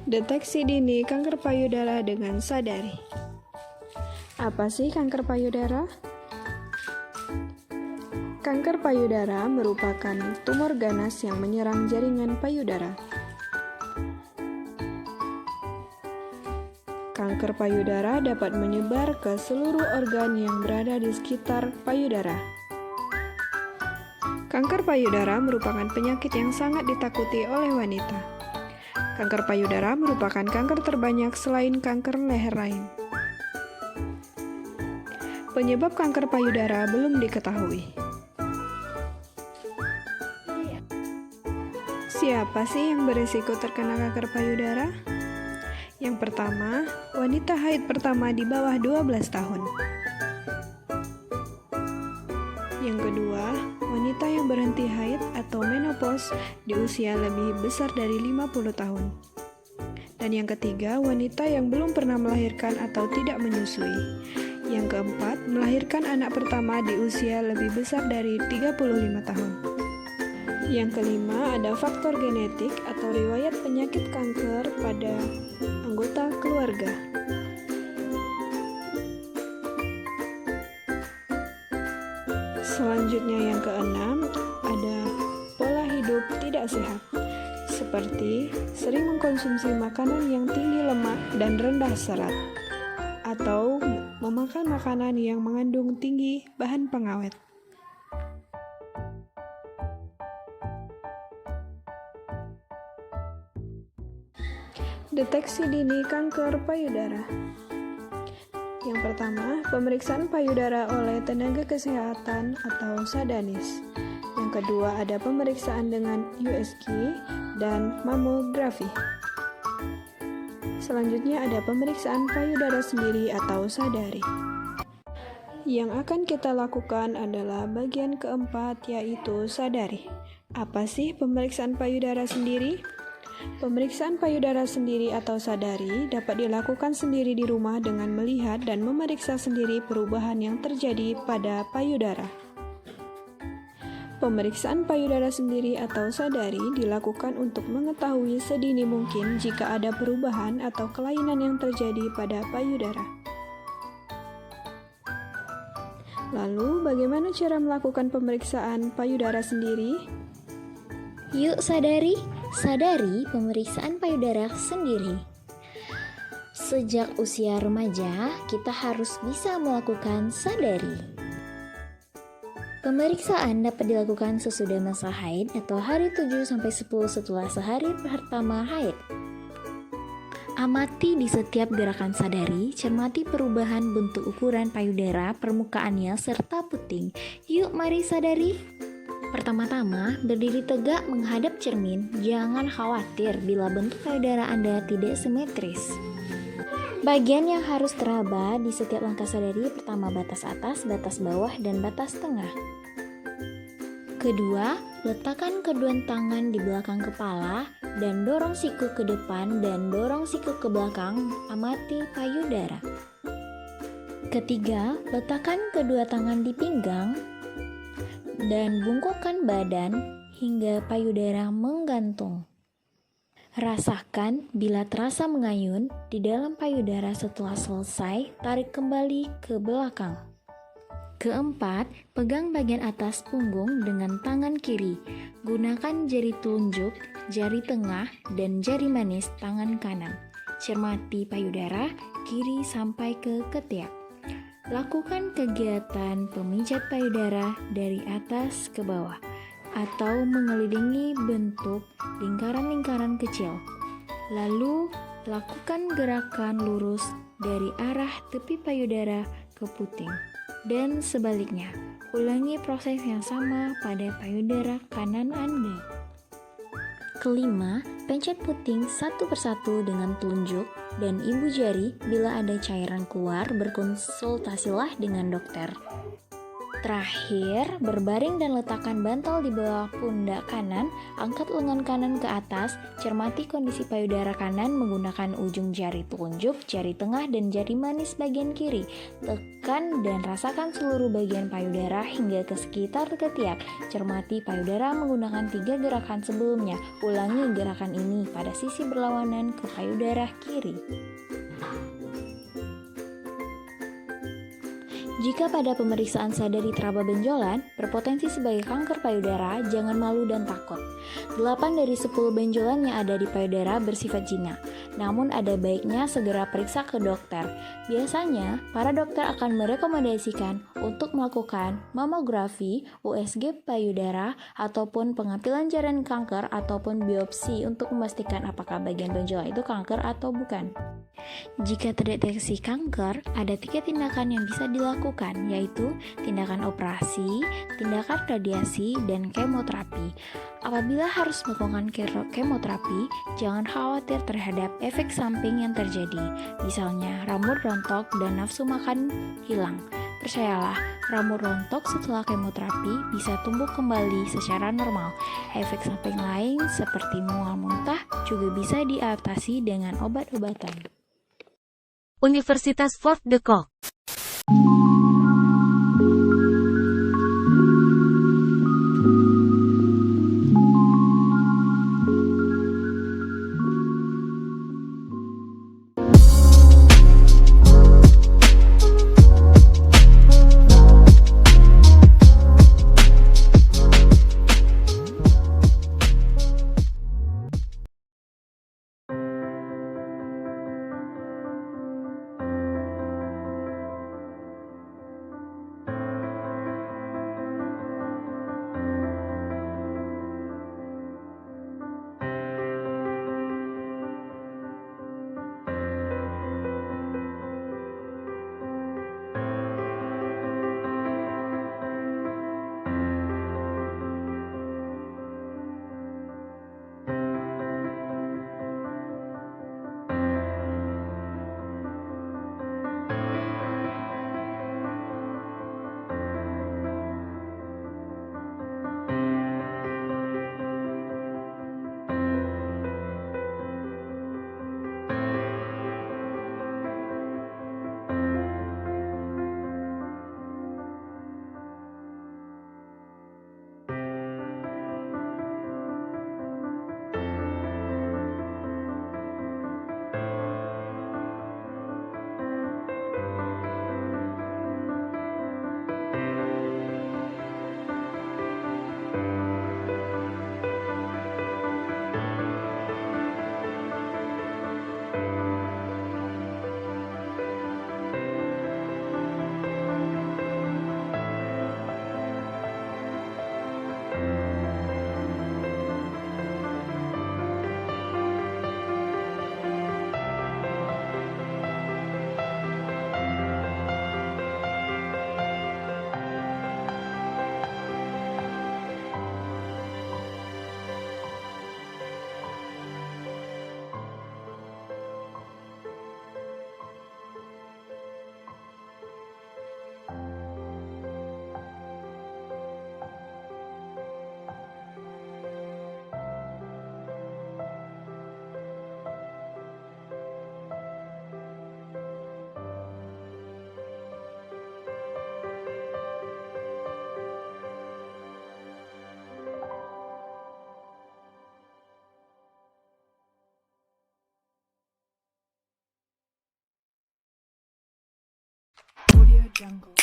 Deteksi dini kanker payudara dengan sadari. Apa sih kanker payudara? Kanker payudara merupakan tumor ganas yang menyerang jaringan payudara. Kanker payudara dapat menyebar ke seluruh organ yang berada di sekitar payudara. Kanker payudara merupakan penyakit yang sangat ditakuti oleh wanita. Kanker payudara merupakan kanker terbanyak selain kanker leher lain. Penyebab kanker payudara belum diketahui. Siapa sih yang berisiko terkena kanker payudara? Yang pertama, wanita haid pertama di bawah 12 tahun. Yang kedua, wanita yang berhenti haid atau menopause di usia lebih besar dari 50 tahun. Dan yang ketiga, wanita yang belum pernah melahirkan atau tidak menyusui. Yang keempat, melahirkan anak pertama di usia lebih besar dari 35 tahun. Yang kelima, ada faktor genetik atau riwayat penyakit kanker pada anggota keluarga. Selanjutnya yang keenam, ada pola hidup tidak sehat, seperti sering mengkonsumsi makanan yang tinggi lemak dan rendah serat, atau memakan makanan yang mengandung tinggi bahan pengawet. Deteksi dini kanker payudara. Yang pertama, pemeriksaan payudara oleh tenaga kesehatan atau sadanis. Yang kedua, ada pemeriksaan dengan USG dan mamografi. Selanjutnya ada pemeriksaan payudara sendiri atau sadari. Yang akan kita lakukan adalah bagian keempat, yaitu sadari. Apa sih pemeriksaan payudara sendiri? Pemeriksaan payudara sendiri atau sadari dapat dilakukan sendiri di rumah dengan melihat dan memeriksa sendiri perubahan yang terjadi pada payudara. Pemeriksaan payudara sendiri atau sadari dilakukan untuk mengetahui sedini mungkin jika ada perubahan atau kelainan yang terjadi pada payudara. Lalu, bagaimana cara melakukan pemeriksaan payudara sendiri? Yuk sadari pemeriksaan payudara sendiri. Sejak usia remaja, kita harus bisa melakukan sadari. Pemeriksaan dapat dilakukan sesudah masa haid atau hari 7-10 setelah sehari pertama haid. Amati di setiap gerakan sadari, cermati perubahan bentuk ukuran payudara, permukaannya, serta puting. Yuk mari sadari. Pertama-tama, berdiri tegak menghadap cermin. Jangan khawatir bila bentuk payudara Anda tidak simetris. Bagian yang harus teraba di setiap langkah sadari, pertama batas atas, batas bawah, dan batas tengah. Kedua, letakkan kedua tangan di belakang kepala dan dorong siku ke depan dan dorong siku ke belakang. Amati payudara. Ketiga, letakkan kedua tangan di pinggang dan bungkukkan badan hingga payudara menggantung. Rasakan bila terasa mengayun di dalam payudara. Setelah selesai, tarik kembali ke belakang. Keempat, pegang bagian atas punggung dengan tangan kiri. Gunakan jari telunjuk, jari tengah, dan jari manis tangan kanan. Cermati payudara kiri sampai ke ketiak. Lakukan kegiatan pemijat payudara dari atas ke bawah atau mengelilingi bentuk lingkaran-lingkaran kecil. Lalu, lakukan gerakan lurus dari arah tepi payudara ke puting dan sebaliknya. Ulangi proses yang sama pada payudara kanan Anda. Kelima, pencet puting satu persatu dengan telunjuk dan ibu jari. Bila ada cairan keluar, berkonsultasilah dengan dokter. Terakhir, berbaring dan letakkan bantal di bawah pundak kanan, angkat lengan kanan ke atas, cermati kondisi payudara kanan menggunakan ujung jari telunjuk, jari tengah, dan jari manis bagian kiri. Tekan dan rasakan seluruh bagian payudara hingga ke sekitar ketiak. Cermati payudara menggunakan 3 gerakan sebelumnya. Ulangi gerakan ini pada sisi berlawanan ke payudara kiri. Jika pada pemeriksaan sadari teraba benjolan berpotensi sebagai kanker payudara, jangan malu dan takut. 8 dari 10 benjolan yang ada di payudara bersifat jinak, namun ada baiknya segera periksa ke dokter. Biasanya, para dokter akan merekomendasikan untuk melakukan mamografi, USG payudara, ataupun pengambilan jaringan kanker ataupun biopsi untuk memastikan apakah bagian benjolan itu kanker atau bukan. Jika terdeteksi kanker, ada 3 tindakan yang bisa dilakukan, yaitu tindakan operasi, tindakan radiasi, dan kemoterapi. Apabila harus melakukan kemoterapi, jangan khawatir terhadap efek samping yang terjadi, misalnya rambut rontok dan nafsu makan hilang. Percayalah, rambut rontok setelah kemoterapi bisa tumbuh kembali secara normal. Efek samping lain seperti mual muntah juga bisa diatasi dengan obat-obatan. Universitas Fort de Kock. Audio Jungle.